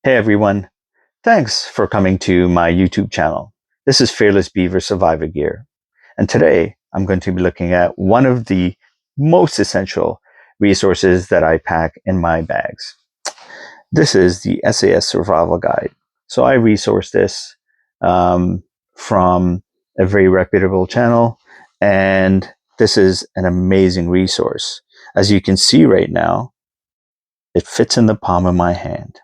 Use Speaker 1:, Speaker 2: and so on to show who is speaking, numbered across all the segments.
Speaker 1: Hey everyone, thanks for coming to my YouTube channel. This is Fearless Beaver Survivor Gear, and today I'm going to be looking at one of the most essential resources that I pack in my bags. This is the SAS Survival Guide. So I resourced this from a very reputable channel, and this is an amazing resource. As you can see right now, it fits in the palm of my hand.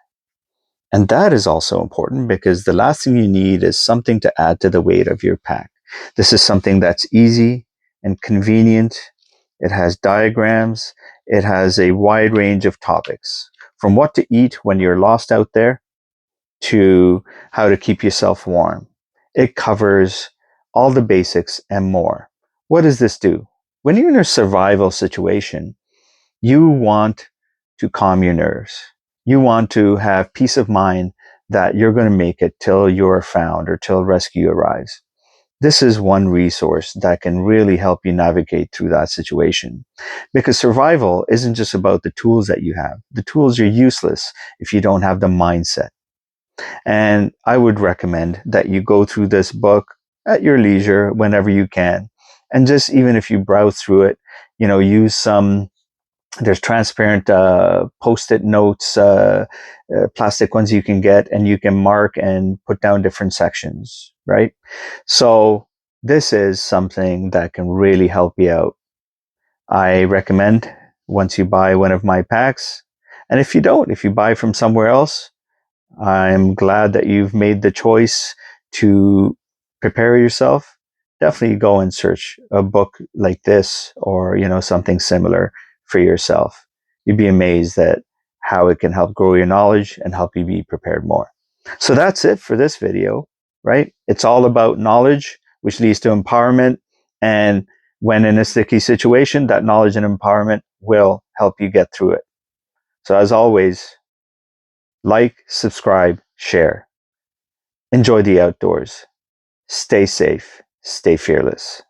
Speaker 1: And that is also important because the last thing you need is something to add to the weight of your pack. This is something that's easy and convenient. It has diagrams. It has a wide range of topics, from what to eat when you're lost out there to how to keep yourself warm. It covers all the basics and more. What does this do? When you're in a survival situation, you want to calm your nerves. You want to have peace of mind that you're going to make it till you're found or till rescue arrives. This is one resource that can really help you navigate through that situation. Because survival isn't just about the tools that you have. The tools are useless if you don't have the mindset. And I would recommend that you go through this book at your leisure whenever you can. And just even if you browse through it, use there's transparent post-it notes, plastic ones you can get, and you can mark and put down different sections, right? So this is something that can really help you out. I recommend once you buy one of my packs, and if you buy from somewhere else, I'm glad that you've made the choice to prepare yourself. Definitely go and search a book like this or, something similar for yourself. You'd be amazed at how it can help grow your knowledge and help you be prepared more. So that's it for this video, right? It's all about knowledge, which leads to empowerment. And when in a sticky situation, that knowledge and empowerment will help you get through it. So as always, like, subscribe, share. Enjoy the outdoors. Stay safe. Stay fearless.